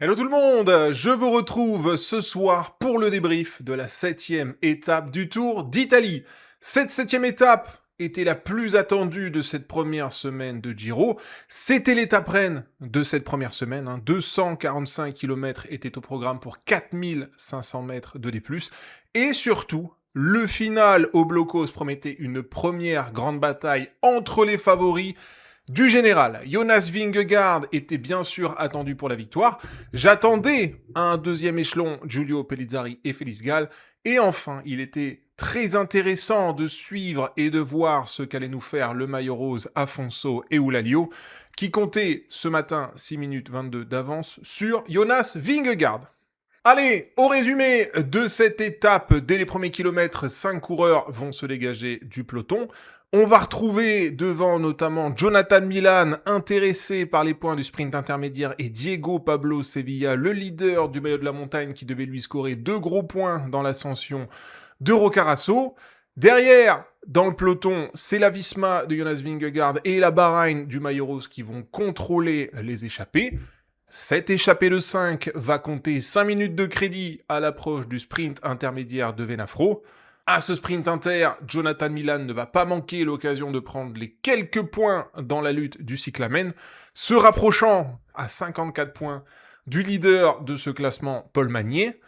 Hello tout le monde, je vous retrouve ce soir pour le débrief de la 7e étape du Tour d'Italie. Cette 7e étape était la plus attendue de cette première semaine de Giro. C'était l'étape reine de cette première semaine. 245 km étaient au programme pour 4500 mètres de D+. Et surtout, le final au blocos promettait une première grande bataille entre les favoris du général. Jonas Vingegaard était bien sûr attendu pour la victoire. J'attendais un deuxième échelon, Giulio Pellizzari et Félix Gall. Et enfin, il était très intéressant de suivre et de voir ce qu'allait nous faire le maillot rose Afonso Eulalia, qui comptait ce matin 6 minutes 22 d'avance sur Jonas Vingegaard. Allez, au résumé de cette étape, dès les premiers kilomètres, 5 coureurs vont se dégager du peloton. On va retrouver devant notamment Jonathan Milan, intéressé par les points du sprint intermédiaire, et Diego Pablo Sevilla, le leader du maillot de la montagne, qui devait lui scorer 2 gros points dans l'ascension de Roccaraso. Derrière, dans le peloton, c'est la Visma de Jonas Vingegaard et la Bahreïn du maillot rose qui vont contrôler les échappées. Cette échappée de 5 va compter 5 minutes de crédit à l'approche du sprint intermédiaire de Venafro. À ce sprint inter, Jonathan Milan ne va pas manquer l'occasion de prendre les quelques points dans la lutte du cyclamen, se rapprochant à 54 points du leader de ce classement, Paul Magnier.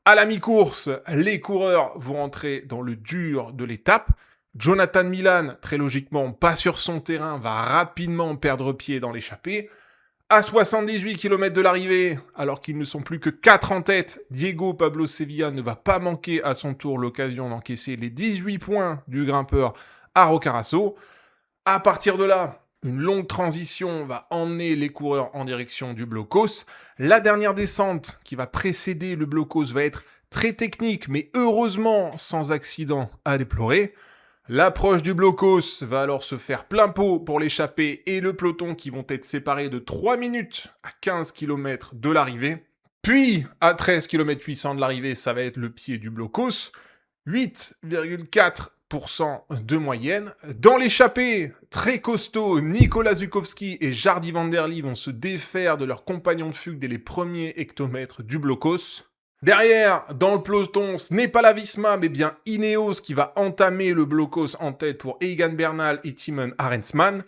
À la mi-course, les coureurs vont entrer dans le dur de l'étape. Jonathan Milan, très logiquement pas sur son terrain, va rapidement perdre pied dans l'échappée. À 78 km de l'arrivée, alors qu'ils ne sont plus que 4 en tête, Diego Pablo Sevilla ne va pas manquer à son tour l'occasion d'encaisser les 18 points du grimpeur à Roccaraso. À partir de là, une longue transition va emmener les coureurs en direction du blocos. La dernière descente qui va précéder le blocos va être très technique, mais heureusement sans accident à déplorer. L'approche du blocos va alors se faire plein pot pour l'échappée et le peloton qui vont être séparés de 3 minutes à 15 km de l'arrivée. Puis, à 13 km 800 de l'arrivée, ça va être le pied du blocos. 8,4% de moyenne. Dans l'échappée, très costaud, Nicolas Zukowski et Jardy van der Lee vont se défaire de leurs compagnons de fugue dès les premiers hectomètres du blocos. Derrière, dans le peloton, ce n'est pas la Visma, mais bien Ineos qui va entamer le blocos en tête pour Egan Bernal et Timon Arensman.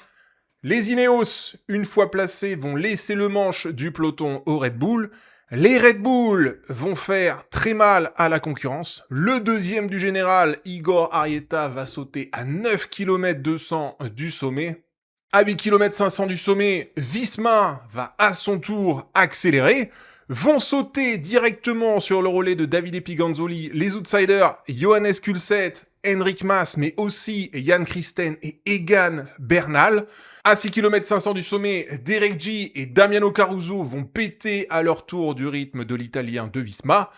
Les Ineos, une fois placés, vont laisser le manche du peloton au Red Bull. Les Red Bull vont faire très mal à la concurrence. Le deuxième du général, Igor Arrieta, va sauter à 9 km 200 du sommet. À 8 km 500 du sommet, Visma va à son tour accélérer. Vont sauter directement sur le relais de Davide Piganzoli les outsiders Johannes Kulset, Henrik Mas, mais aussi Jan Christen et Egan Bernal. À 6 km 500 du sommet, Derek G et Damiano Caruso vont péter à leur tour du rythme de l'italien de Visma.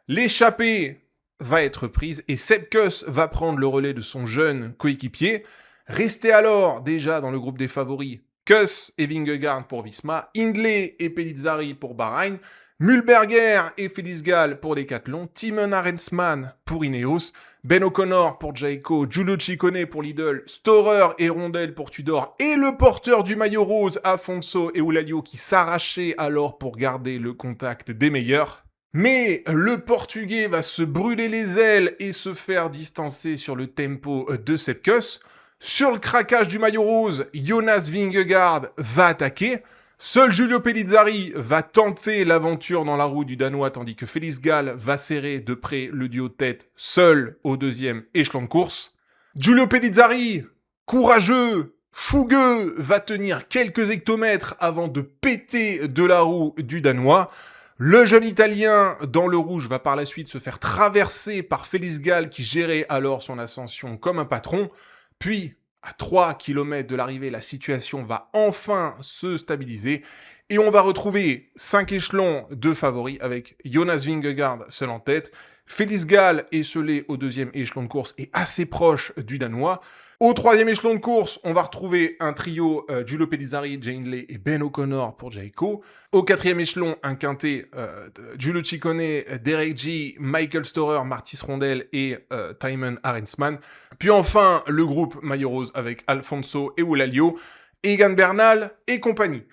L'échappée va être prise et Sepp Kuss va prendre le relais de son jeune coéquipier. Resté alors déjà dans le groupe des favoris, Kuss et Vingegaard pour Visma, Hindley et Pellizzari pour Bahreïn, Mühlberger et Félix Gall pour Decathlon, Timon Arensman pour Ineos, Ben O'Connor pour Jayco, Giulio Ciccone pour Lidl, Storer et Rondel pour Tudor, et le porteur du maillot rose, Afonso Eulalia, qui s'arrachait alors pour garder le contact des meilleurs. Mais le Portugais va se brûler les ailes et se faire distancer sur le tempo de Sepp Kuss. Sur le craquage du maillot rose, Jonas Vingegaard va attaquer. Seul Giulio Pellizzari va tenter l'aventure dans la roue du Danois, tandis que Félix Gall va serrer de près le duo de tête, seul au deuxième échelon de course. Giulio Pellizzari, courageux, fougueux, va tenir quelques hectomètres avant de péter de la roue du Danois. Le jeune Italien dans le rouge va par la suite se faire traverser par Félix Gall qui gérait alors son ascension comme un patron. Puis, à 3 km de l'arrivée, la situation va enfin se stabiliser et on va retrouver 5 échelons de favoris avec Jonas Vingegaard seul en tête. Félix Gall esselé au deuxième échelon de course et assez proche du Danois. Au troisième échelon de course, on va retrouver un trio Giulio Pellizzari, Jay Hindley et Ben O'Connor pour Jayco. Au quatrième échelon, un quintet Giulio Ciccone, Derek G, Michael Storer, Martis Rondel et Timon Arensman. Puis enfin, le groupe maillot rose avec Alfonso Eulalia, Egan Bernal et compagnie.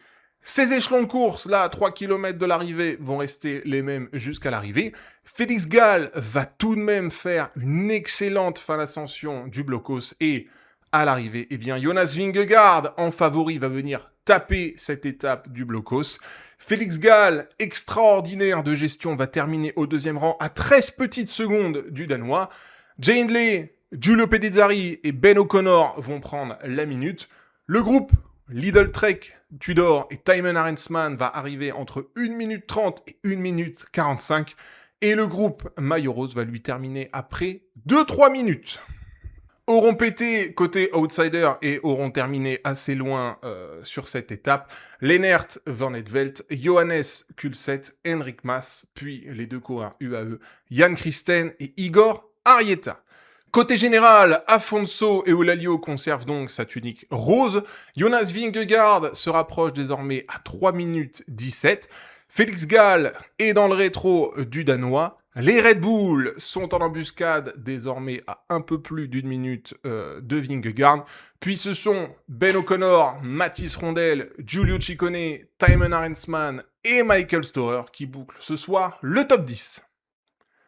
Ces échelons de course, là, à 3 km de l'arrivée, vont rester les mêmes jusqu'à l'arrivée. Félix Gall va tout de même faire une excellente fin d'ascension du blocos et à l'arrivée, eh bien, Jonas Vingegaard, en favori, va venir taper cette étape du blocos. Félix Gall, extraordinaire de gestion, va terminer au deuxième rang à 13 petites secondes du Danois. Jay Hindley, Giulio Pedizari et Ben O'Connor vont prendre la minute. Le groupe Lidl Trek, Tudor et Thymen Arensman va arriver entre 1 minute 30 et 1 minute 45. Et le groupe Maillot Rose va lui terminer après 2-3 minutes. Auront pété côté outsider et auront terminé assez loin sur cette étape Lennert Van Etvelt, Johannes Kulset, Henrik Mas, puis les deux coureurs UAE, Jan Christen et Igor Arrieta. Côté général, Afonso Eulalio conserve donc sa tunique rose. Jonas Vingegaard se rapproche désormais à 3 minutes 17. Félix Gall est dans le rétro du Danois. Les Red Bull sont en embuscade désormais à un peu plus d'une minute de Vingegaard. Puis ce sont Ben O'Connor, Mathis Rondel, Giulio Ciccone, Thymen Arensman et Michael Storer qui bouclent ce soir le top 10.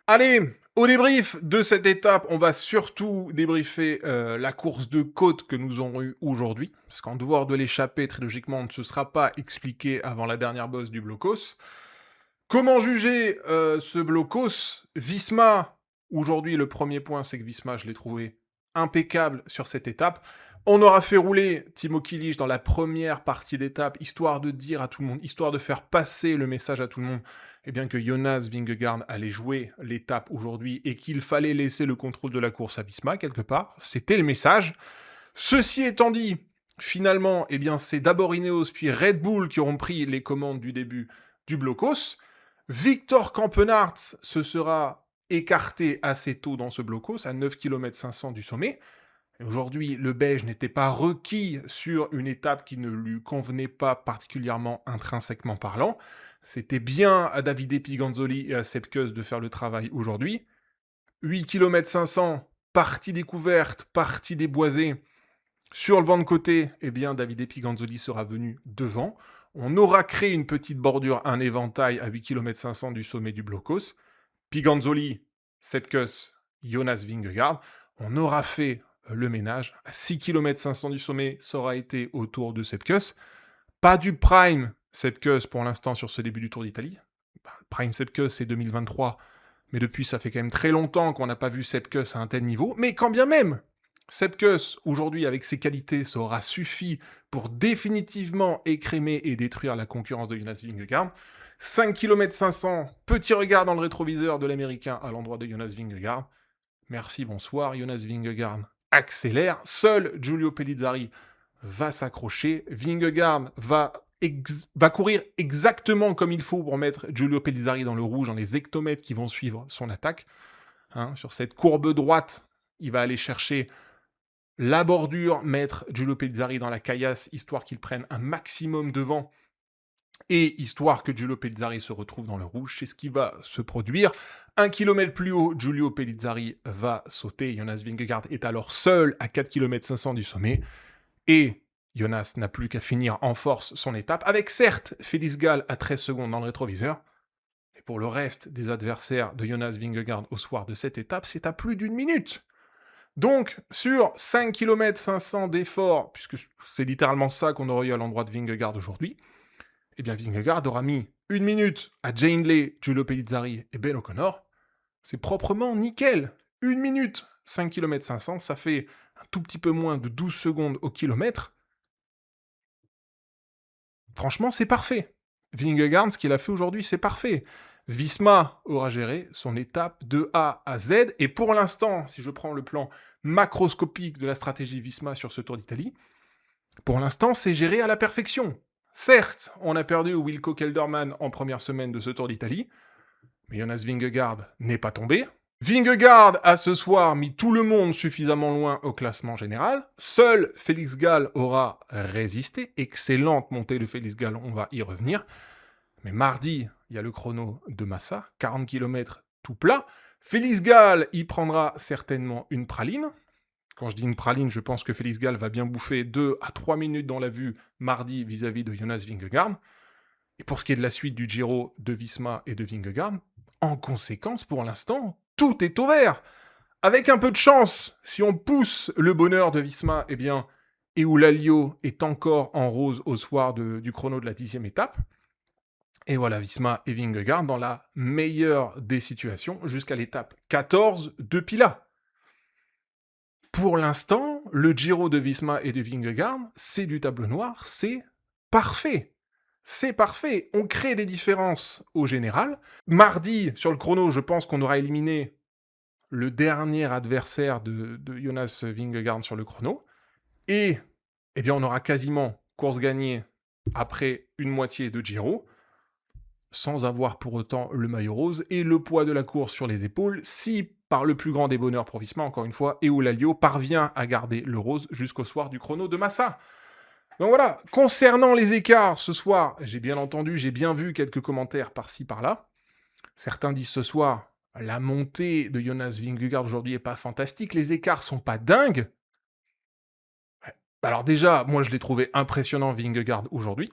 Allez, au débrief de cette étape, on va surtout débriefer la course de côte que nous aurons eue aujourd'hui, parce qu'en dehors de l'échappée, très logiquement, on ne se sera pas expliqué avant la dernière bosse du blocos. Comment juger ce blocos Visma, aujourd'hui, le premier point, c'est que Visma, je l'ai trouvé impeccable sur cette étape. On aura fait rouler Timo Kilich dans la première partie d'étape, histoire de dire à tout le monde, histoire de faire passer le message à tout le monde, eh bien que Jonas Vingegaard allait jouer l'étape aujourd'hui et qu'il fallait laisser le contrôle de la course à Visma, quelque part. C'était le message. Ceci étant dit, finalement, eh bien, c'est d'abord Ineos puis Red Bull qui auront pris les commandes du début du blocos. Victor Campenaerts se sera écarté assez tôt dans ce blocos, à 9 km 500 du sommet. Et aujourd'hui, le Belge n'était pas requis sur une étape qui ne lui convenait pas particulièrement intrinsèquement parlant. C'était bien à Davide Piganzoli et à Sepp Kuss de faire le travail aujourd'hui. 8 km 500, partie découverte, partie déboisée. Sur le vent de côté, eh bien, Davide Piganzoli sera venu devant. On aura créé une petite bordure, un éventail à 8 km 500 du sommet du blocos. Piganzoli, Sepp Kuss, Jonas Vingegaard. On aura fait le ménage. À 6 km 500 du sommet, ça aura été au tour de Sepp Kuss. Pas du prime Sepp Kuss pour l'instant sur ce début du Tour d'Italie. Le prime Sepp Kuss, c'est 2023. Mais depuis, ça fait quand même très longtemps qu'on n'a pas vu Sepp Kuss à un tel niveau. Mais quand bien même, Sepp Kuss, aujourd'hui, avec ses qualités, ça aura suffi pour définitivement écrémer et détruire la concurrence de Jonas Vingegaard. 5 km 500, petit regard dans le rétroviseur de l'Américain à l'endroit de Jonas Vingegaard. Merci, bonsoir, Jonas Vingegaard accélère. Seul Giulio Pedizari va s'accrocher. Vingegaard va courir exactement comme il faut pour mettre Giulio Pedizari dans le rouge dans les hectomètres qui vont suivre son attaque. Sur cette courbe droite, il va aller chercher la bordure, mettre Giulio Pedizari dans la caillasse, histoire qu'il prenne un maximum de vent et histoire que Giulio Pedizari se retrouve dans le rouge. C'est ce qui va se produire. 1 km plus haut, Giulio Pedizari va sauter. Jonas Vingegaard est alors seul à 4 km 500 du sommet. Et Jonas n'a plus qu'à finir en force son étape, avec certes Félix Gall à 13 secondes dans le rétroviseur. Et pour le reste des adversaires de Jonas Vingegaard au soir de cette étape, c'est à plus d'une minute. Donc, sur 5 km 500 d'efforts, puisque c'est littéralement ça qu'on aurait eu à l'endroit de Vingegaard aujourd'hui, eh bien Vingegaard aura mis 1 minute à Jay Hindley, Giulio Pedizari et Ben O'Connor. C'est proprement nickel. 1 minute, 5 km 500, ça fait un tout petit peu moins de 12 secondes au kilomètre. Franchement, c'est parfait. Vingegaard, ce qu'il a fait aujourd'hui, c'est parfait. Visma aura géré son étape de A à Z. Et pour l'instant, si je prends le plan macroscopique de la stratégie Visma sur ce Tour d'Italie, pour l'instant, c'est géré à la perfection. Certes, on a perdu Wilco Kelderman en première semaine de ce Tour d'Italie, mais Jonas Vingegaard n'est pas tombé. Vingegaard a ce soir mis tout le monde suffisamment loin au classement général. Seul Félix Gall aura résisté. Excellente montée de Félix Gall, on va y revenir. Mais mardi, il y a le chrono de Massa, 40 km tout plat. Félix Gall y prendra certainement une praline. Quand je dis une praline, je pense que Félix Gall va bien bouffer 2 à 3 minutes dans la vue mardi vis-à-vis de Jonas Vingegaard. Et pour ce qui est de la suite du Giro de Visma et de Vingegaard, en conséquence, pour l'instant, tout est au vert. Avec un peu de chance, si on pousse le bonheur de Visma, eh bien, Eulalio est encore en rose au soir du chrono de la 10e étape. Et voilà, Visma et Vingegaard dans la meilleure des situations jusqu'à l'étape 14 de Pila. Pour l'instant, le Giro de Visma et de Vingegaard, c'est du tableau noir, c'est parfait. C'est parfait. On crée des différences au général. Mardi, sur le chrono, je pense qu'on aura éliminé le dernier adversaire de Jonas Vingegaard sur le chrono. Et, eh bien, on aura quasiment course gagnée après une moitié de Giro, sans avoir pour autant le maillot rose et le poids de la course sur les épaules, si, par le plus grand des bonheurs pour Visma, encore une fois, Eulalio parvient à garder le rose jusqu'au soir du chrono de Massa. Donc voilà, concernant les écarts, ce soir, j'ai bien vu quelques commentaires par-ci, par-là. Certains disent ce soir, la montée de Jonas Vingegaard aujourd'hui est pas fantastique, les écarts sont pas dingues. Alors déjà, moi je l'ai trouvé impressionnant Vingegaard aujourd'hui.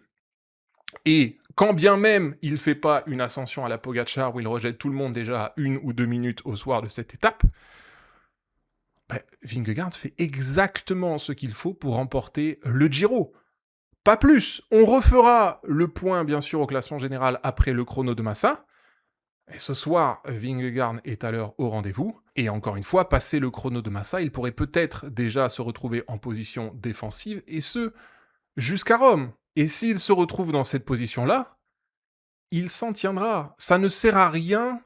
Et quand bien même il fait pas une ascension à la Pogacar où il rejette tout le monde déjà à 1 ou 2 minutes au soir de cette étape, Vingegaard fait exactement ce qu'il faut pour remporter le Giro. Pas plus. On refera le point, bien sûr, au classement général après le chrono de Massa. Et ce soir, Vingegaard est à l'heure au rendez-vous. Et encore une fois, passé le chrono de Massa, il pourrait peut-être déjà se retrouver en position défensive, et ce, jusqu'à Rome. Et s'il se retrouve dans cette position-là, il s'en tiendra. Ça ne sert à rien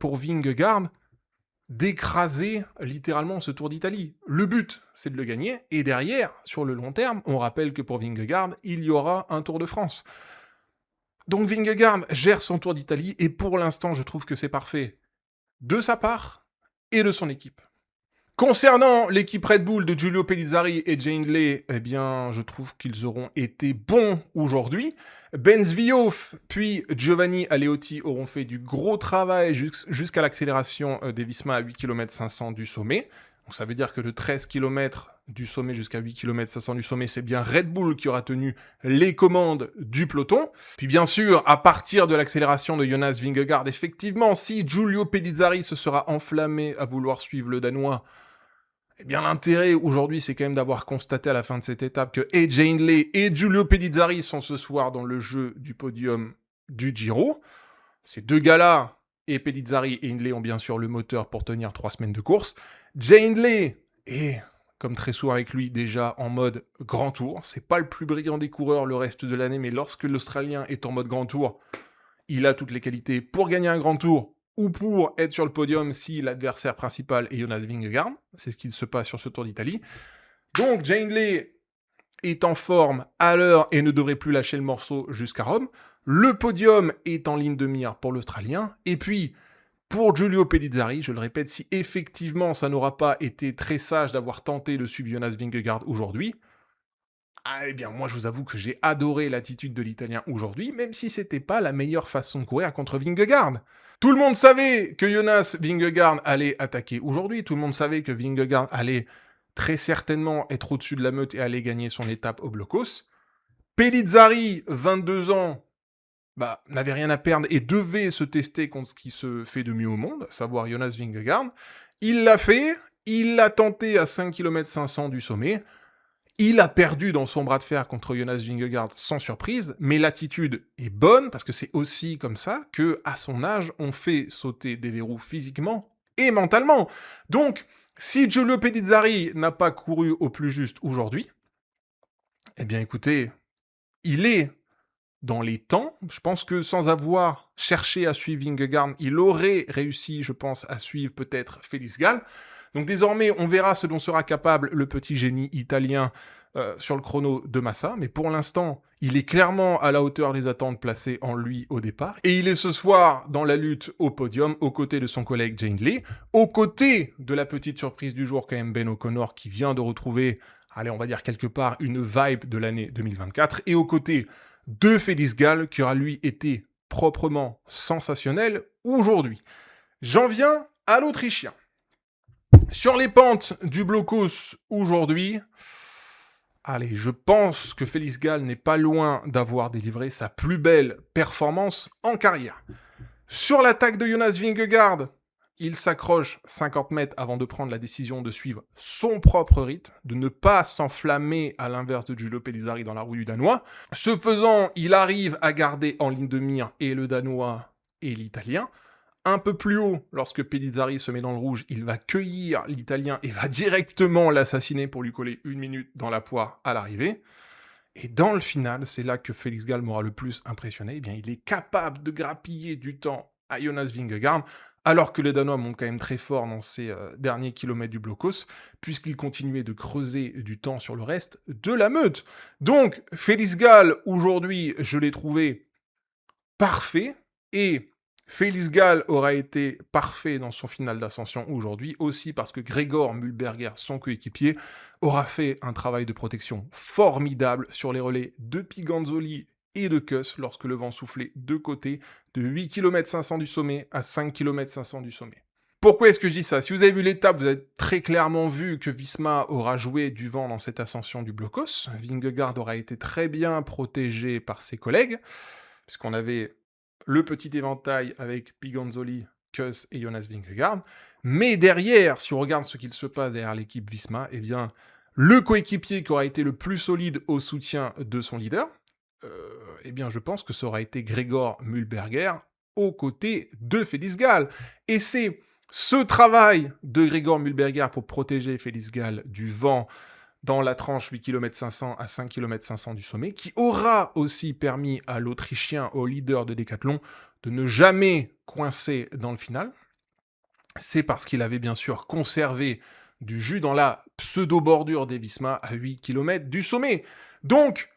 pour Vingegaard d'écraser littéralement ce Tour d'Italie. Le but, c'est de le gagner, et derrière, sur le long terme, on rappelle que pour Vingegaard, il y aura un Tour de France. Donc Vingegaard gère son Tour d'Italie, et pour l'instant, je trouve que c'est parfait de sa part et de son équipe. Concernant l'équipe Red Bull de Giulio Pellizzari et Jay Hindley, eh bien, je trouve qu'ils auront été bons aujourd'hui. Ben Svijov puis Giovanni Aleotti auront fait du gros travail jusqu'à l'accélération des Visma à 8 km 500 du sommet. Donc ça veut dire que de 13 km du sommet jusqu'à 8 km 500 du sommet, c'est bien Red Bull qui aura tenu les commandes du peloton. Puis bien sûr, à partir de l'accélération de Jonas Vingegaard, effectivement, si Giulio Pellizzari se sera enflammé à vouloir suivre le Danois, eh bien, l'intérêt aujourd'hui, c'est quand même d'avoir constaté à la fin de cette étape que Jay Hindley et Giulio Pellizzari sont ce soir dans le jeu du podium du Giro. Ces deux gars-là, et Pellizzari et Hindley, ont bien sûr le moteur pour tenir 3 semaines de course. Jay Hindley est, comme très souvent avec lui, déjà en mode grand tour. C'est pas le plus brillant des coureurs le reste de l'année, mais lorsque l'Australien est en mode grand tour, il a toutes les qualités pour gagner un grand tour, ou pour être sur le podium si l'adversaire principal est Jonas Vingegaard. C'est ce qui se passe sur ce Tour d'Italie. Donc, Jay Hindley est en forme à l'heure et ne devrait plus lâcher le morceau jusqu'à Rome. Le podium est en ligne de mire pour l'Australien. Et puis, pour Giulio Pellizzari, je le répète, si effectivement ça n'aura pas été très sage d'avoir tenté de suivre Jonas Vingegaard aujourd'hui, eh bien, moi, je vous avoue que j'ai adoré l'attitude de l'Italien aujourd'hui, même si c'était pas la meilleure façon de courir contre Vingegaard. Tout le monde savait que Jonas Vingegaard allait attaquer aujourd'hui, tout le monde savait que Vingegaard allait très certainement être au-dessus de la meute et allait gagner son étape au Blocos. Pellizzari, 22 ans, n'avait rien à perdre et devait se tester contre ce qui se fait de mieux au monde, savoir Jonas Vingegaard. Il l'a fait, il l'a tenté à 5 km 500 du sommet. Il a perdu dans son bras de fer contre Jonas Vingegaard sans surprise, mais l'attitude est bonne parce que c'est aussi comme ça que, à son âge, on fait sauter des verrous physiquement et mentalement. Donc, si Giulio Pellizzari n'a pas couru au plus juste aujourd'hui, eh bien écoutez, il est dans les temps. Je pense que sans avoir cherché à suivre Vingegaard, il aurait réussi, je pense, à suivre peut-être Félix Gall. Donc désormais, on verra ce dont sera capable le petit génie italien sur le chrono de Massa. Mais pour l'instant, il est clairement à la hauteur des attentes placées en lui au départ. Et il est ce soir dans la lutte au podium, aux côtés de son collègue Jay Hindley, aux côtés de la petite surprise du jour quand même Ben O'Connor, qui vient de retrouver, allez, on va dire quelque part, une vibe de l'année 2024, et aux côtés de Félix Gall, qui aura lui été proprement sensationnel aujourd'hui. J'en viens à l'Autrichien. Sur les pentes du blocos aujourd'hui, allez, je pense que Félix Gall n'est pas loin d'avoir délivré sa plus belle performance en carrière. Sur l'attaque de Jonas Vingegaard, il s'accroche 50 mètres avant de prendre la décision de suivre son propre rythme, de ne pas s'enflammer à l'inverse de Giulio Pellizzari dans la roue du Danois. Ce faisant, il arrive à garder en ligne de mire et le Danois et l'Italien. Un peu plus haut, lorsque Pellizzari se met dans le rouge, il va cueillir l'Italien et va directement l'assassiner pour lui coller 1 minute dans la poire à l'arrivée. Et dans le final, c'est là que Félix Gall m'aura le plus impressionné. Eh bien, il est capable de grappiller du temps à Jonas Vingegaard, alors que les Danois montent quand même très fort dans ces derniers kilomètres du blocos, puisqu'ils continuaient de creuser du temps sur le reste de la meute. Donc, Félix Gall, aujourd'hui, je l'ai trouvé parfait, et Félix Gall aura été parfait dans son final d'ascension aujourd'hui, aussi parce que Gregor Mühlberger, son coéquipier, aura fait un travail de protection formidable sur les relais de Piganzoli et de Kuss lorsque le vent soufflait de côté de 8 km 500 du sommet à 5 km 500 du sommet. Pourquoi est-ce que je dis ça? Si vous avez vu l'étape, vous avez très clairement vu que Visma aura joué du vent dans cette ascension du blocos. Vingegaard aura été très bien protégé par ses collègues, puisqu'on avait le petit éventail avec Piganzoli, Kuss et Jonas Vingegaard. Mais derrière, si on regarde ce qu'il se passe derrière l'équipe Visma, eh bien, le coéquipier qui aura été le plus solide au soutien de son leader, eh bien, je pense que ça aura été Gregor Mühlberger aux côtés de Félix Gall. Et c'est ce travail de Gregor Mühlberger pour protéger Félix Gall du vent dans la tranche 8 km 500 à 5 km 500 du sommet, qui aura aussi permis à l'Autrichien, au leader de Decathlon, de ne jamais coincer dans le final. C'est parce qu'il avait bien sûr conservé du jus dans la pseudo-bordure des Visma à 8 km du sommet. Donc,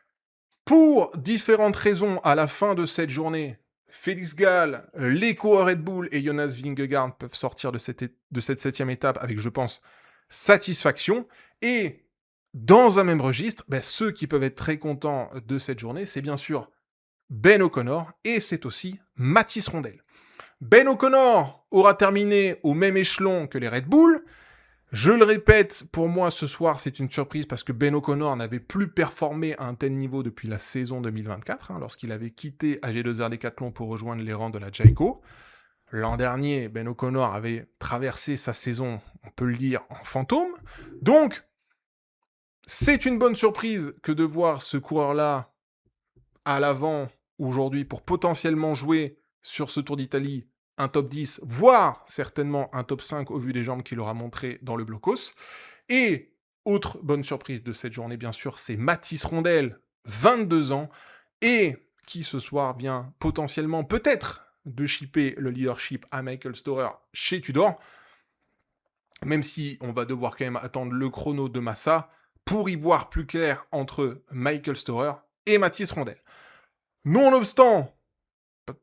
pour différentes raisons, à la fin de cette journée, Félix Gall, les coureurs Red Bull et Jonas Vingegaard peuvent sortir de cette 7e étape avec, je pense, satisfaction. Et dans un même registre, ceux qui peuvent être très contents de cette journée, c'est bien sûr Ben O'Connor et c'est aussi Mathis Rondel. Ben O'Connor aura terminé au même échelon que les Red Bull. Je le répète, pour moi, ce soir, c'est une surprise parce que Ben O'Connor n'avait plus performé à un tel niveau depuis la saison 2024, lorsqu'il avait quitté AG2R Decathlon pour rejoindre les rangs de la Jayco. L'an dernier, Ben O'Connor avait traversé sa saison, on peut le dire, en fantôme. Donc, c'est une bonne surprise que de voir ce coureur-là à l'avant aujourd'hui pour potentiellement jouer sur ce Tour d'Italie un top 10, voire certainement un top 5 au vu des jambes qu'il aura montré dans le blocos. Et autre bonne surprise de cette journée, bien sûr, c'est Mathis Rondel, 22 ans, et qui ce soir vient potentiellement, peut-être, de shipper le leadership à Michael Storer chez Tudor, même si on va devoir quand même attendre le chrono de Massa pour y voir plus clair entre Michael Storer et Mathis Rondel. Nonobstant,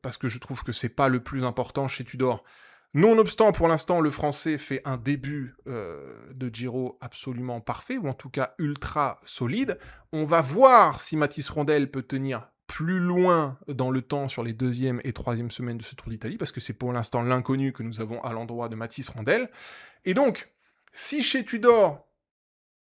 parce que je trouve que c'est pas le plus important chez Tudor, nonobstant pour l'instant le Français fait un début de Giro absolument parfait, ou en tout cas ultra solide, on va voir si Mathis Rondel peut tenir plus loin dans le temps sur les 2e et 3e semaines de ce Tour d'Italie, parce que c'est pour l'instant l'inconnu que nous avons à l'endroit de Mathis Rondel. Et donc, si chez Tudor,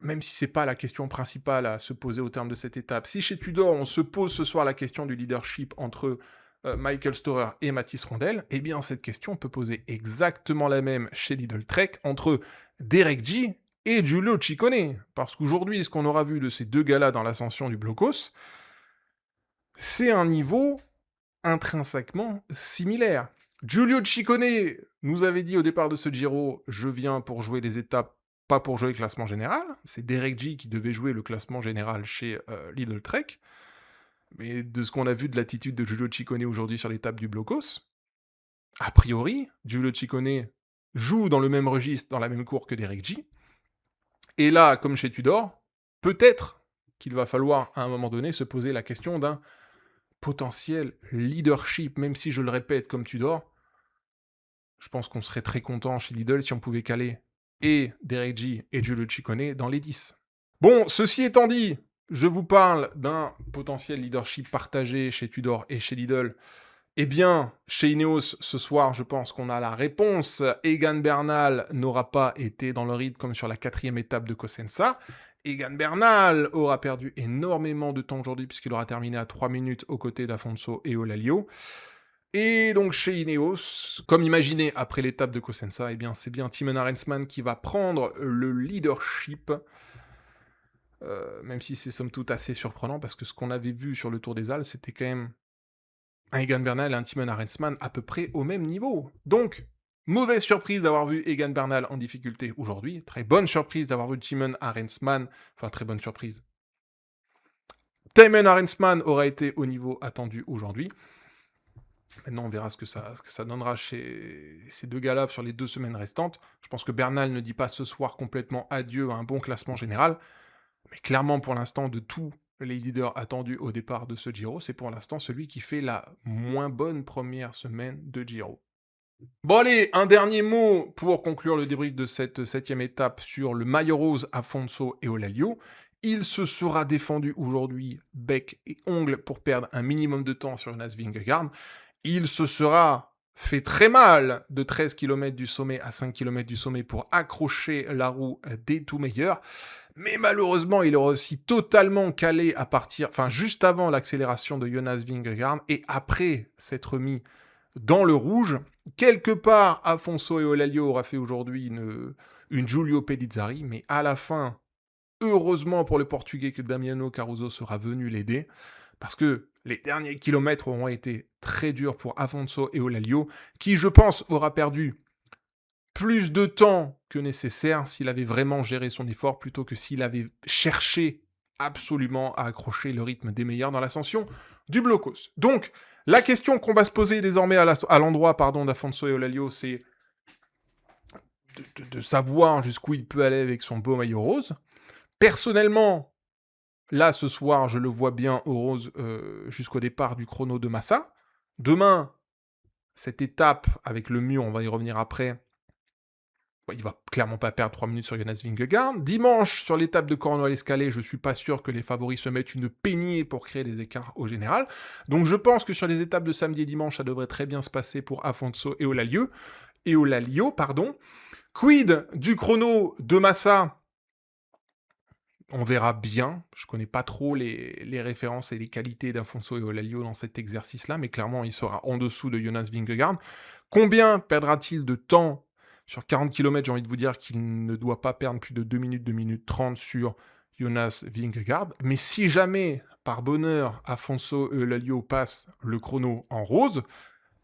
même si c'est pas la question principale à se poser au terme de cette étape, si chez Tudor on se pose ce soir la question du leadership entre Michael Storer et Mathis Rondel, eh bien cette question peut poser exactement la même chez Lidl Trek entre Derek G et Giulio Ciccone. Parce qu'aujourd'hui, ce qu'on aura vu de ces deux gars-là dans l'ascension du blocos, c'est un niveau intrinsèquement similaire. Giulio Ciccone nous avait dit au départ de ce Giro, je viens pour jouer les étapes, pas pour jouer le classement général. C'est Derek G qui devait jouer le classement général chez Lidl Trek. Mais de ce qu'on a vu de l'attitude de Giulio Ciccone aujourd'hui sur l'étape du blocos, a priori, Giulio Ciccone joue dans le même registre, dans la même cour que Derek G. Et là, comme chez Tudor, peut-être qu'il va falloir à un moment donné se poser la question d'un potentiel leadership, même si je le répète comme Tudor, je pense qu'on serait très content chez Lidl si on pouvait caler et Derek G et Giulio Ciccone dans les 10. Bon, ceci étant dit, je vous parle d'un potentiel leadership partagé chez Tudor et chez Lidl Eh bien, chez Ineos, ce soir, je pense qu'on a la réponse. Egan Bernal n'aura pas été dans le rythme comme sur la 4e étape de Cosenza. Egan Bernal aura perdu énormément de temps aujourd'hui puisqu'il aura terminé à 3 minutes aux côtés d'Afonso et Olalio. Et donc chez Ineos, comme imaginé après l'étape de Cosenza, eh bien c'est bien Thymen Arensman qui va prendre le leadership. Même si c'est somme toute assez surprenant parce que ce qu'on avait vu sur le Tour des Alpes, c'était quand même un Egan Bernal et un Thymen Arensman à peu près au même niveau. Donc, mauvaise surprise d'avoir vu Egan Bernal en difficulté aujourd'hui. Très bonne surprise d'avoir vu Thymen Arensman. Enfin, très bonne surprise. Thymen Arensman aura été au niveau attendu aujourd'hui. Maintenant, on verra ce que ça donnera chez ces deux gars-là sur les 2 semaines restantes. Je pense que Bernal ne dit pas ce soir complètement adieu à un bon classement général. Mais clairement, pour l'instant, de tous les leaders attendus au départ de ce Giro, c'est pour l'instant celui qui fait la moins bonne première semaine de Giro. Bon allez, un dernier mot pour conclure le débrief de cette 7e étape sur le maillot rose Afonso et Olalio. Il se sera défendu aujourd'hui bec et ongle pour perdre un minimum de temps sur Jonas Vingegaard. Il se sera fait très mal de 13 km du sommet à 5 km du sommet pour accrocher la roue des tout meilleurs. Mais malheureusement, il aura aussi totalement calé à partir, enfin juste avant l'accélération de Jonas Vingegaard et après s'être mis dans le rouge. Quelque part, Afonso et Olalio aura fait aujourd'hui une Giulio Pellizzari, mais à la fin, heureusement pour le Portugais que Damiano Caruso sera venu l'aider, parce que les derniers kilomètres auront été très durs pour Afonso et Olalio, qui, je pense, aura perdu plus de temps que nécessaire s'il avait vraiment géré son effort, plutôt que s'il avait cherché absolument à accrocher le rythme des meilleurs dans l'ascension du blocos. Donc, la question qu'on va se poser désormais à l'endroit d'Afonso et Olalio, c'est de savoir jusqu'où il peut aller avec son beau maillot rose. Personnellement, là, ce soir, je le vois bien au rose jusqu'au départ du chrono de Massa. Demain, cette étape avec le mur, on va y revenir après, il va clairement pas perdre 3 minutes sur Jonas Vingegaard. Dimanche, sur l'étape de Cornouailles-Escalais, je suis pas sûr que les favoris se mettent une peignée pour créer des écarts au général. Donc je pense que sur les étapes de samedi et dimanche, ça devrait très bien se passer pour Afonso et Olalio. Quid du chrono de Massa? On verra bien. Je connais pas trop les références et les qualités d'Afonso et Olalio dans cet exercice-là, mais clairement, il sera en dessous de Jonas Vingegaard. Combien perdra-t-il de temps sur 40 km? J'ai envie de vous dire qu'il ne doit pas perdre plus de 2 minutes, 2 minutes 30 sur Jonas Vingegaard. Mais si jamais, par bonheur, Afonso et Olalio passent le chrono en rose,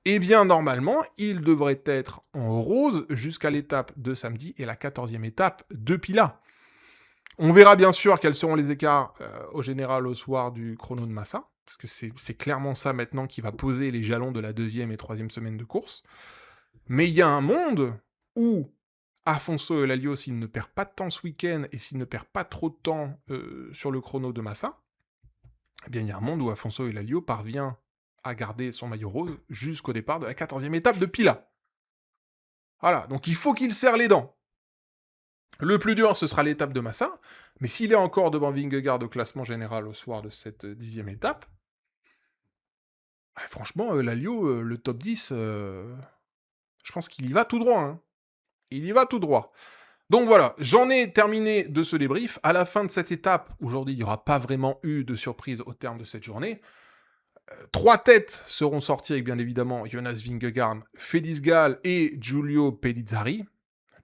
eh bien, normalement, il devrait être en rose jusqu'à l'étape de samedi et la 14e étape de Pila. On verra bien sûr quels seront les écarts au général au soir du chrono de Massa, parce que c'est clairement ça maintenant qui va poser les jalons de la 2e et 3e semaine de course. Mais il y a un monde où Afonso et Olalio, s'il ne perd pas de temps ce week-end et s'il ne perd pas trop de temps sur le chrono de Massa, eh bien il y a un monde où Afonso et Olalio parvient à garder son maillot rose jusqu'au départ de la 14e étape de Pila. Voilà, donc il faut qu'il serre les dents. Le plus dur, ce sera l'étape de Massa, mais s'il est encore devant Vingegaard au classement général au soir de cette 10e étape, franchement, Olalio, le top 10, je pense qu'il y va tout droit. Hein. Il y va tout droit. Donc voilà, j'en ai terminé de ce débrief. À la fin de cette étape, aujourd'hui, il n'y aura pas vraiment eu de surprise au terme de cette journée. 3 têtes seront sorties avec bien évidemment Jonas Vingegaard, Félix Gall et Giulio Pellizzari.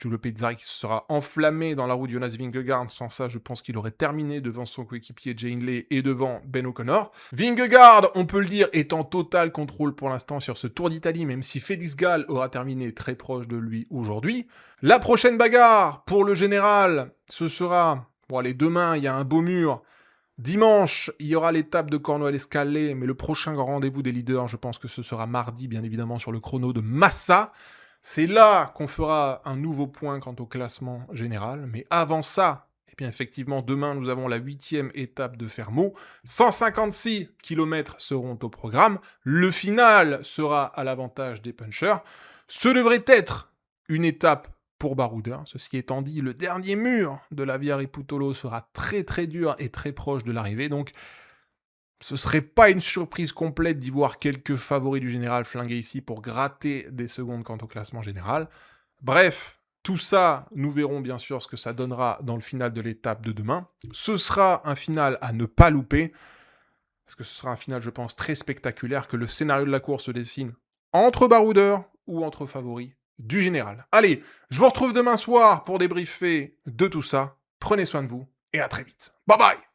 Giulio Pellizzari qui se sera enflammé dans la roue de Jonas Vingegaard. Sans ça, je pense qu'il aurait terminé devant son coéquipier Jay Hindley et devant Ben O'Connor. Vingegaard, on peut le dire, est en total contrôle pour l'instant sur ce Tour d'Italie, même si Félix Gall aura terminé très proche de lui aujourd'hui. La prochaine bagarre pour le général, ce sera... Bon allez, demain, il y a un beau mur. Dimanche, il y aura l'étape de Cornouailles-Escalais, mais le prochain grand rendez-vous des leaders, je pense que ce sera mardi, bien évidemment, sur le chrono de Massa. C'est là qu'on fera un nouveau point quant au classement général. Mais avant ça, eh bien effectivement, demain, nous avons la 8e étape de Fermo. 156 km seront au programme. Le final sera à l'avantage des punchers. Ce devrait être une étape pour Baroudeur. Ceci étant dit, le dernier mur de la Via Riputolo sera très très dur et très proche de l'arrivée. Donc, Ce serait pas une surprise complète d'y voir quelques favoris du général flingués ici pour gratter des secondes quant au classement général. Bref, tout ça, nous verrons bien sûr ce que ça donnera dans le final de l'étape de demain. Ce sera un final à ne pas louper, parce que ce sera un final, je pense, très spectaculaire, que le scénario de la course se dessine entre baroudeurs ou entre favoris du général. Allez, je vous retrouve demain soir pour débriefer de tout ça. Prenez soin de vous et à très vite. Bye bye!